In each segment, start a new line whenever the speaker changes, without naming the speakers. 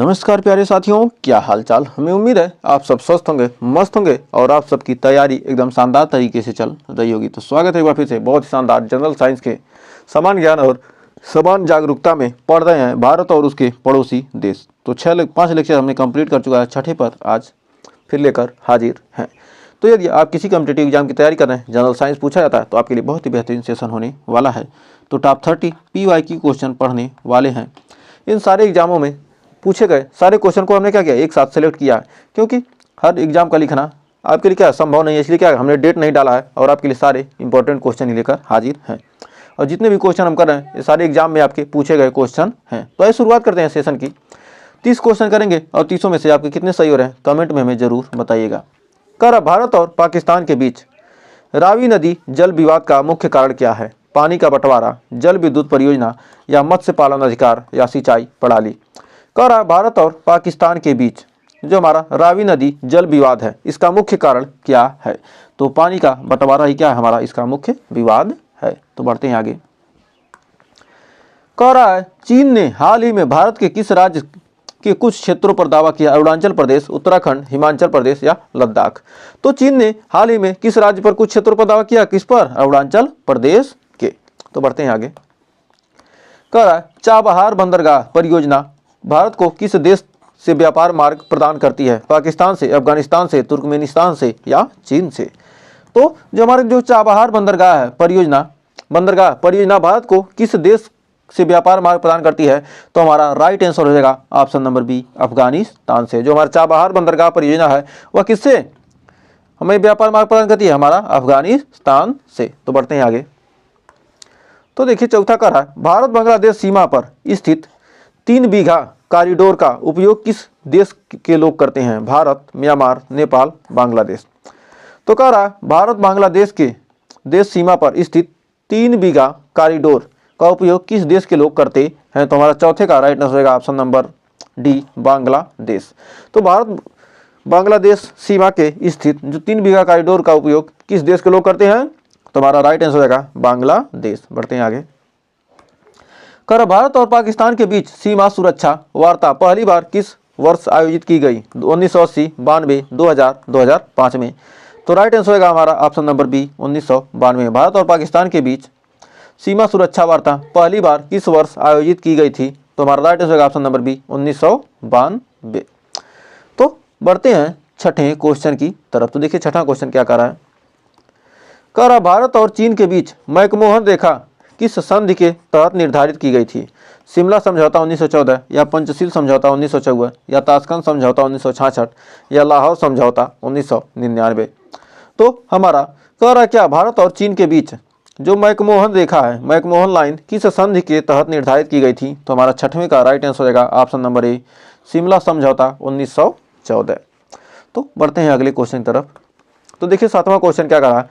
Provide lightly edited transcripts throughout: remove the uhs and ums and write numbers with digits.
नमस्कार प्यारे साथियों, क्या हाल चाल। हमें उम्मीद है आप सब स्वस्थ होंगे, मस्त होंगे और आप सबकी तैयारी एकदम शानदार तरीके से चल रही होगी। तो स्वागत है एक बार फिर से बहुत ही शानदार जनरल साइंस के समान ज्ञान और समान जागरूकता में पढ़ रहे हैं भारत और उसके पड़ोसी देश। तो 5 लेक्चर हमने कंप्लीट कर चुका है, छठे पर आज फिर लेकर हाजिर हैं। तो यदि आप किसी कॉम्पिटिटिव एग्जाम की तैयारी कर रहे हैं, जनरल साइंस पूछा जाता है तो आपके लिए बहुत ही बेहतरीन सेशन होने वाला है। तो टॉप 30 PYQ क्वेश्चन पढ़ने वाले हैं। इन सारे एग्जामों में पूछे गए सारे क्वेश्चन को हमने क्या किया, एक साथ सेलेक्ट किया है, क्योंकि हर एग्जाम का लिखना आपके लिए क्या संभव नहीं है। इसलिए क्या हमने डेट नहीं डाला है और आपके लिए सारे इंपॉर्टेंट क्वेश्चन ही लेकर हाजिर हैं। और जितने भी क्वेश्चन हम कर रहे हैं ये सारे एग्जाम में आपके पूछे गए क्वेश्चन हैं। तो आइए शुरुआत करते हैं सेशन की। 30 क्वेश्चन करेंगे और 30 में से आपके कितने सही हो रहे हैं कमेंट में हमें जरूर बताइएगा। भारत और पाकिस्तान के बीच रावी नदी जल विवाद का मुख्य कारण क्या है? पानी का बंटवारा, जल विद्युत परियोजना, या मत्स्य पालन अधिकार, या सिंचाई प्रणाली। भारत और पाकिस्तान के बीच जो हमारा रावी नदी जल विवाद है इसका मुख्य कारण क्या है? तो पानी का बंटवारा ही क्या है हमारा इसका मुख्य विवाद है। तो बढ़ते हैं आगे। चीन ने हाल ही में भारत के किस राज्य के कुछ क्षेत्रों पर दावा किया? अरुणाचल प्रदेश, उत्तराखंड, हिमाचल प्रदेश, या लद्दाख। तो चीन ने हाल ही में किस राज्य पर कुछ क्षेत्रों पर दावा किया? किस पर? अरुणाचल प्रदेश के। तो बढ़ते हैं आगे। चाबहार बंदरगाह परियोजना भारत को किस देश से व्यापार मार्ग प्रदान करती है? पाकिस्तान से, अफगानिस्तान से, तुर्कमेनिस्तान से, या चीन से। तो जो हमारे जो चाबहार बंदरगाह है बंदरगाह परियोजना भारत को किस देश से व्यापार मार्ग प्रदान करती है? तो हमारा राइट आंसर हो जाएगा ऑप्शन नंबर बी, अफगानिस्तान से। जो हमारा चाबहार बंदरगाह परियोजना है वह किससे हमें व्यापार मार्ग प्रदान करती है? हमारा अफगानिस्तान से। तो बढ़ते हैं आगे। तो देखिए चौथा कर रहा है, भारत बांग्लादेश सीमा पर स्थित 3 बीघा कॉरिडोर का उपयोग किस देश के लोग करते हैं? भारत, म्यांमार, नेपाल, बांग्लादेश। तो कह रहा है भारत बांग्लादेश के देश सीमा पर स्थित 3 बीघा कॉरिडोर का उपयोग किस देश के लोग करते हैं? तो हमारा चौथे का राइट आंसर होगा ऑप्शन नंबर डी, बांग्लादेश। तो भारत बांग्लादेश सीमा के स्थित जो 3 बीघा कॉरिडोर का उपयोग किस देश के लोग करते हैं? तो हमारा राइट आंसर होगा बांग्लादेश। बढ़ते हैं आगे। भारत और पाकिस्तान के बीच सीमा सुरक्षा वार्ता पहली बार किस वर्ष आयोजित की गई? 1980, 92, 2000, 2005 में। तो राइट आंसर होगा हमारा ऑप्शन नंबर बी, 1992 में। भारत और पाकिस्तान के बीच सीमा सुरक्षा वार्ता पहली बार किस वर्ष आयोजित की गई थी? तो हमारा राइट आंसर होगा ऑप्शन नंबर बी, 1992। तो बढ़ते हैं छठे क्वेश्चन की तरफ। तो देखिए छठा क्वेश्चन क्या कर रहा है। भारत और चीन के बीच मैकमोहन रेखा किस संधि के तहत निर्धारित की गई थी? शिमला समझौता 1914, या पंचशील समझौता 1954, या ताशकंद समझौता 1966, या लाहौर समझौता 1999। तो हमारा कह रहा है क्या भारत और चीन के बीच जो मैकमोहन रेखा है, मैकमोहन लाइन किस संधि के तहत निर्धारित की गई थी? तो हमारा छठवें का राइट आंसर होगा ऑप्शन नंबर ए, शिमला समझौता 1914। तो बढ़ते हैं अगले क्वेश्चन की तरफ। तो देखिए सातवां क्वेश्चन क्या कर रहा है,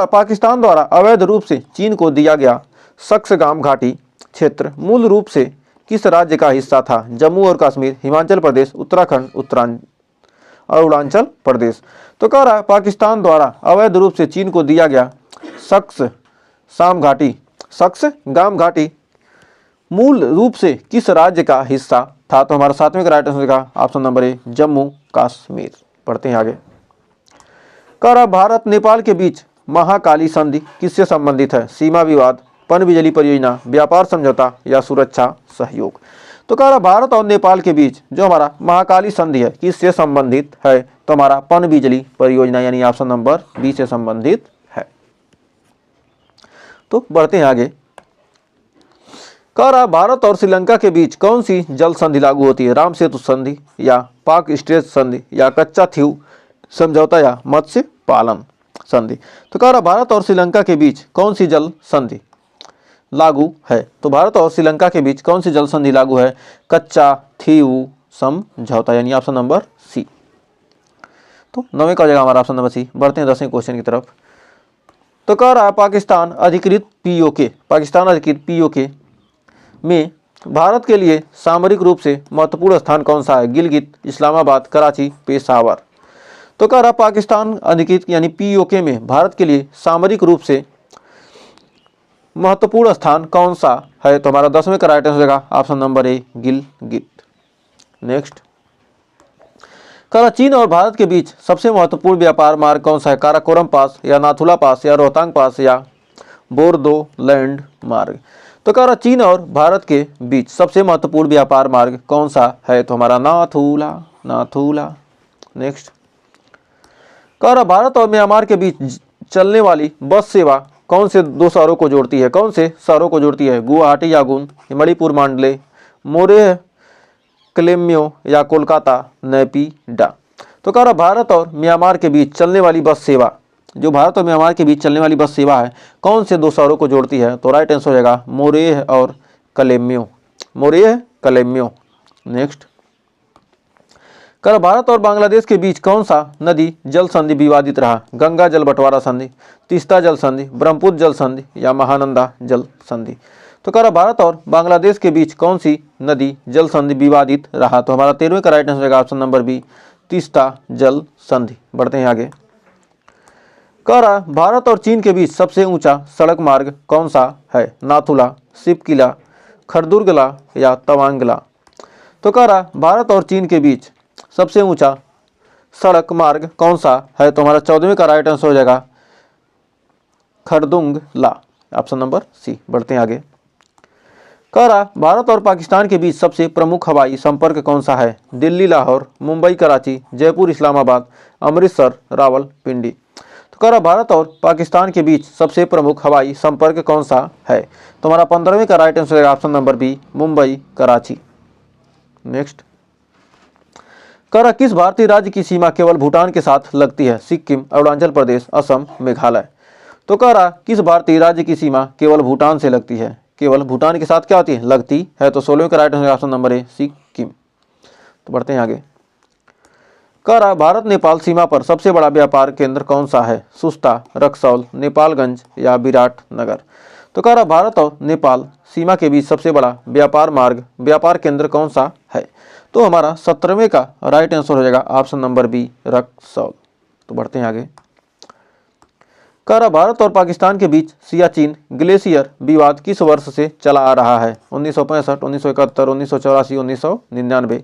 पाकिस्तान द्वारा अवैध रूप से चीन को दिया गया सक्सगाम घाटी क्षेत्र मूल रूप से किस राज्य का हिस्सा था? जम्मू और कश्मीर, हिमाचल प्रदेश, उत्तराखंड, अरुणाचल प्रदेश। तो कह रहा है पाकिस्तान द्वारा अवैध रूप से चीन को दिया गया सक्सगाम घाटी मूल रूप से किस राज्य का हिस्सा था? तो हमारा सातवें का राइट आंसर का option number A, Jammu Kashmir. पढ़ते हैं आगे। कह रहा भारत नेपाल के बीच महाकाली संधि किससे संबंधित है? सीमा विवाद, पनबिजली परियोजना, व्यापार समझौता, या सुरक्षा सहयोग। तो कह रहा भारत और नेपाल के बीच जो हमारा महाकाली संधि है किससे संबंधित है? तो हमारा पनबिजली परियोजना यानी ऑप्शन नंबर बी से संबंधित है। तो बढ़ते हैं आगे। कह रहा भारत और श्रीलंका के बीच कौन सी जल संधि लागू होती है? राम सेतु संधि, या पाक स्ट्रेट संधि, या कच्चा थीव समझौता, या मत्स्य पालन संधि। तो कह रहा भारत और श्रीलंका के बीच कौन सी जल संधि लागू है? तो भारत और श्रीलंका के बीच कौन सी जल संधि लागू है? कच्चा थीव समझौता यानी ऑप्शन नंबर सी। तो 9वें का हो जाएगा हमारा ऑप्शन नंबर सी। बढ़ते हैं 10वें क्वेश्चन की तरफ। तो कह रहा है पाकिस्तान अधिकृत पीओके में भारत के लिए सामरिक रूप से महत्वपूर्ण स्थान कौन सा है? गिलगित, इस्लामाबाद, कराची, पेशावर। तो कह रहा पाकिस्तान अधिकृत यानी पीओके में भारत के लिए सामरिक रूप से महत्वपूर्ण स्थान कौन सा है? तो हमारा 10वें का राइट आंसर होगा option number A, Gilgit. Next, कह चीन और भारत के बीच सबसे महत्वपूर्ण व्यापार मार्ग कौन सा है? काराकोरम पास या नाथुला पास या रोहतांग पास या बोर्दोलैंड मार्ग? तो कह रहा चीन और भारत के बीच सबसे महत्वपूर्ण व्यापार मार्ग कौन सा है? तो हमारा नाथुला। नेक्स्ट, कह रहा भारत और म्यांमार के बीच चलने वाली बस सेवा कौन से दो शहरों को जोड़ती है? कौन से शहरों को जोड़ती है? गुवाहाटी यांगून, मणिपुर मांडले, मोरेह क्लेम्यो या कोलकाता नैपीडा? तो कह रहा भारत और म्यांमार के बीच चलने वाली बस सेवा, जो भारत और म्यांमार के बीच चलने वाली बस सेवा है, कौन से दो शहरों को जोड़ती है? तो राइट आंसर हो जाएगा मोरेह और क्लेम्यो, मोरेह क्लेम्यो। नेक्स्ट, कल भारत और बांग्लादेश के बीच कौन सा नदी जल संधि विवादित रहा? गंगा जल बंटवारा संधि, तीस्ता जल संधि, ब्रह्मपुत्र जल संधि या महानंदा जल संधि? तो कह रहा भारत और बांग्लादेश के बीच कौन सी नदी जल संधि विवादित रहा? तो हमारा 13वें का राइट आंसर रहेगा ऑप्शन नंबर बी, तीस्ता जल संधि। बढ़ते हैं आगे, कह रहा भारत और चीन के बीच सबसे ऊंचा सड़क मार्ग कौन सा है? नाथुला, सिपकिला, खरदुर्गला या तवांगला? तो कह रहा भारत और चीन के बीच सबसे ऊंचा सड़क मार्ग कौन सा है? तो हमारा 14वें का राइट आंसर हो जाएगा खरदुंगला, ऑप्शन नंबर सी। बढ़ते हैं आगे, कह रहा भारत और पाकिस्तान के बीच सबसे प्रमुख हवाई संपर्क कौन सा है? दिल्ली लाहौर, मुंबई कराची, जयपुर इस्लामाबाद, अमृतसर रावलपिंडी? तो कह रहा भारत और पाकिस्तान के बीच सबसे प्रमुख हवाई संपर्क कौन सा है? तो हमारा 15वें का राइट आंसर है option number B, Mumbai Karachi. Next, कह रहा किस भारतीय राज्य की सीमा केवल भूटान के साथ लगती है? सिक्किम, अरुणाचल प्रदेश, असम, मेघालय? तो कह रहा किस भारतीय राज्य की सीमा केवल भूटान से लगती है? केवल भूटान के साथ क्या होती है? लगती है। तो 16वें का right answer option number A, Sikkim. तो बढ़ते हैं आगे, कह रहा भारत नेपाल सीमा पर सबसे बड़ा व्यापार केंद्र कौन सा है? सुस्ता, रक्सौल, नेपालगंज या विराटनगर? तो कह रहा भारत और नेपाल सीमा के बीच सबसे बड़ा व्यापार केंद्र कौन सा है? तो हमारा 17वें का राइट आंसर हो जाएगा ऑप्शन नंबर बी, रक्सौल। तो बढ़ते हैं आगे, कह रहा भारत और पाकिस्तान के बीच सियाचिन ग्लेशियर विवाद किस वर्ष से चला आ रहा है? 1965, 1971, 1984, 1999?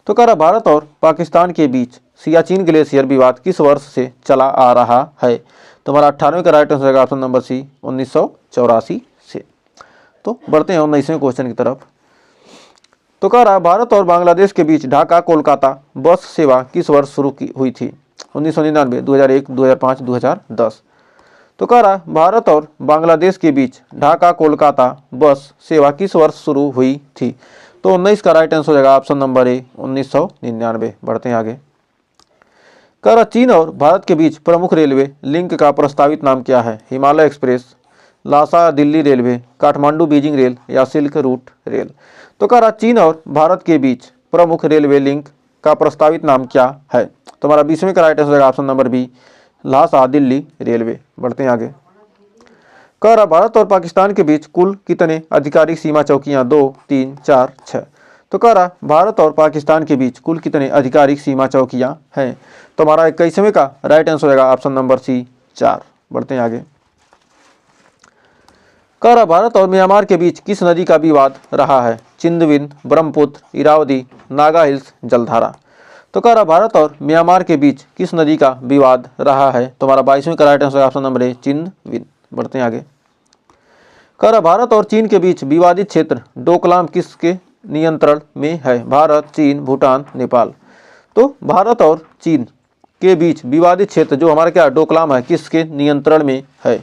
तो कह रहा भारत और पाकिस्तान के बीच सियाचिन ग्लेशियर विवाद किस वर्ष से चला आ रहा है? तो हमारा 18वें का राइट आंसर रहेगा ऑप्शन नंबर सी, 1984 से। तो बढ़ते हैं 19वें क्वेश्चन की तरफ। तो कह रहा भारत और बांग्लादेश के बीच ढाका कोलकाता बस सेवा किस वर्ष शुरू हुई थी? 1999, 2001, 2005, 2010? तो कह रहा भारत और बांग्लादेश के बीच ढाका कोलकाता बस सेवा किस वर्ष शुरू हुई थी? तो 19 का राइट आंसर हो जाएगा ऑप्शन नंबर ए, 1999। बढ़ते हैं आगे, कह रहा चीन और भारत के बीच प्रमुख रेलवे लिंक का प्रस्तावित नाम क्या है? Himalaya express, Lhasa Delhi railway, Kathmandu Beijing rail या सिल्क रूट रेल? तो कह रहा चीन और भारत के बीच प्रमुख रेलवे लिंक का प्रस्तावित नाम क्या है? तो हमारा 20वें का राइट आंसर रहेगा option number B, Lhasa Delhi railway. बढ़ते हैं आगे, कह रहा भारत और पाकिस्तान के बीच कुल कितने आधिकारिक सीमा चौकियां? 2, 3, 4, 6? तो कह रहा भारत और पाकिस्तान के बीच कुल कितने आधिकारिक सीमा चौकियां हैं? तो हमारा 21वें का राइट आंसर रहेगा ऑप्शन नंबर सी, 4। बढ़ते हैं आगे, कह रहा भारत और म्यांमार के बीच किस नदी का विवाद रहा है? चिंदविन, ब्रह्मपुत्र, इरावदी, नागा हिल्स, जलधारा? तो कह रहा भारत और म्यांमार के बीच किस नदी का विवाद रहा है? तो हमारा 22वें का right answer option number A, Chindwin. बढ़ते हैं आगे, कह रहा भारत और चीन के बीच विवादित क्षेत्र डोकलाम किसके नियंत्रण में है? भारत, चीन, भूटान, नेपाल? तो भारत और चीन के बीच विवादित क्षेत्र जो हमारा क्या डोकलाम है, किसके नियंत्रण में है?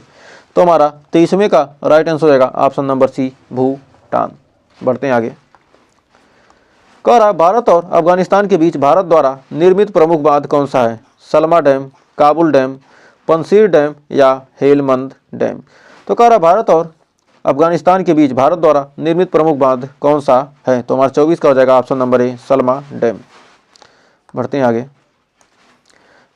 तो हमारा 23वें का राइट आंसर रहेगा ऑप्शन नंबर सी, भूटान। बढ़ते हैं आगे, कह रहा भारत और अफगानिस्तान के बीच भारत द्वारा निर्मित प्रमुख बांध कौन सा है? Salma dam, Kabul dam, Panjshir dam या हेलमंद डैम? तो कह रहा भारत और अफगानिस्तान के बीच भारत द्वारा निर्मित प्रमुख बांध कौन सा है? तो हमारा 24 का हो जाएगा option number A, Salma dam. बढ़ते हैं आगे,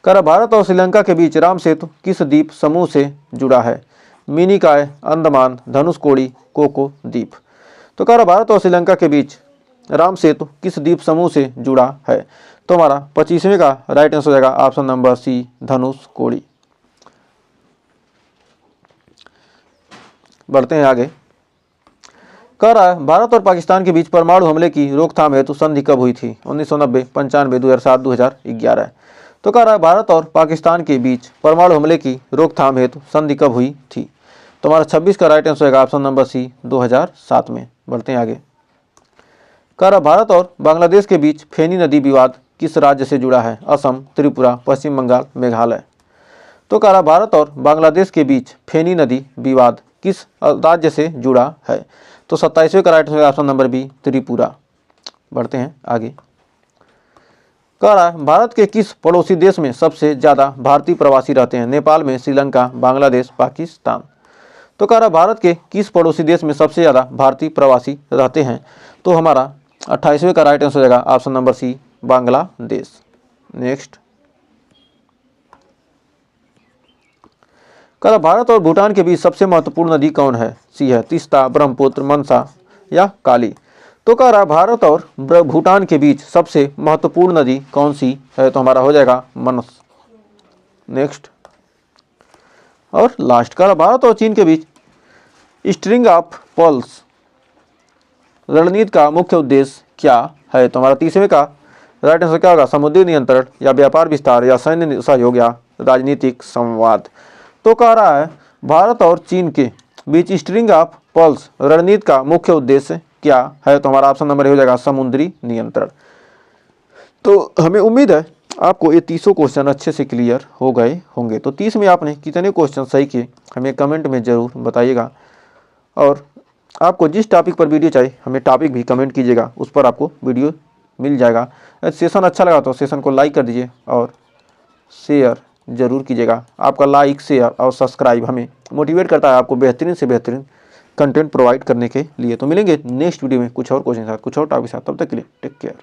कह रहा भारत और श्रीलंका के बीच राम सेतु किस द्वीप समूह से जुड़ा है? मिनिकॉय, अंडमान, धनुषकोडी, कोको द्वीप? तो कह रहा भारत और श्रीलंका के बीच राम सेतु किस द्वीप समूह से जुड़ा है? तो हमारा 25वें का राइट आंसर हो जाएगा ऑप्शन नंबर सी, धनुषकोडी। बढ़ते हैं आगे, कह रहा है भारत और पाकिस्तान के बीच परमाणु हमले की रोकथाम हेतु संधि कब हुई थी? 1990, 95, 2007, 2011। तो कह रहा है भारत और पाकिस्तान के बीच परमाणु हमले की रोकथाम हेतु संधि कब हुई थी? तो हमारा 26 का राइट आंसर होगा ऑप्शन नंबर सी, 2007 में। बढ़ते हैं आगे। कह रहा भारत और बांग्लादेश के बीच फेनी नदी विवाद किस राज्य से जुड़ा है? असम, त्रिपुरा, पश्चिम बंगाल, मेघालय। तो कह रहा भारत और बांग्लादेश के बीच फेनी नदी विवाद किस राज्य से जुड़ा है? तो 27वें का right answer option number B, Tripura. बढ़ते हैं आगे। कह रहा है भारत के किस पड़ोसी देश में सबसे ज़्यादा भारतीय प्रवासी रहते हैं? नेपाल में, श्रीलंका, बांग्लादेश, पाकिस्तान। तो कह रहा भारत के किस पड़ोसी देश में सबसे ज़्यादा भारतीय प्रवासी रहते हैं? तो हमारा 28वें का राइट आंसर हो जाएगा option number C, Bangladesh. Next. कह रहा भारत और भूटान के बीच सबसे महत्वपूर्ण नदी कौन है? सी है तीस्ता, ब्रह्मपुत्र, मनसा या काली। तो कह रहा भारत और भूटान के बीच सबसे महत्वपूर्ण नदी कौन सी है? तो हमारा हो जाएगा मनस। नेक्स्ट और लास्ट। कह रहा भारत और चीन के बीच स्ट्रिंग ऑफ पर्ल्स रणनीति का मुख्य उद्देश्य क्या है? तो हमारा 30वें का राइट आंसर क्या होगा? समुद्री नियंत्रण या व्यापार विस्तार या सैन्य सहयोग या राजनीतिक संवाद। तो कह रहा है भारत और चीन के बीच स्ट्रिंग ऑफ पर्ल्स रणनीति का मुख्य उद्देश्य क्या है? तो हमारा ऑप्शन नंबर हो जाएगा समुद्री नियंत्रण। तो हमें उम्मीद है आपको ये 30 क्वेश्चन अच्छे से क्लियर हो गए होंगे। तो 30 में आपने कितने क्वेश्चन सही किए हमें कमेंट में ज़रूर बताइएगा, और आपको जिस टॉपिक पर वीडियो चाहिए हमें टॉपिक भी कमेंट कीजिएगा, उस पर आपको वीडियो मिल जाएगा। सेशन अच्छा लगा तो सेशन को लाइक कर दीजिए और शेयर ज़रूर कीजिएगा। आपका लाइक, शेयर और सब्सक्राइब हमें मोटिवेट करता है आपको बेहतरीन से बेहतरीन कंटेंट प्रोवाइड करने के लिए। तो मिलेंगे नेक्स्ट वीडियो में कुछ और क्वेश्चन के साथ, कुछ और टॉपिक के साथ। तब तक के लिए टेक केयर।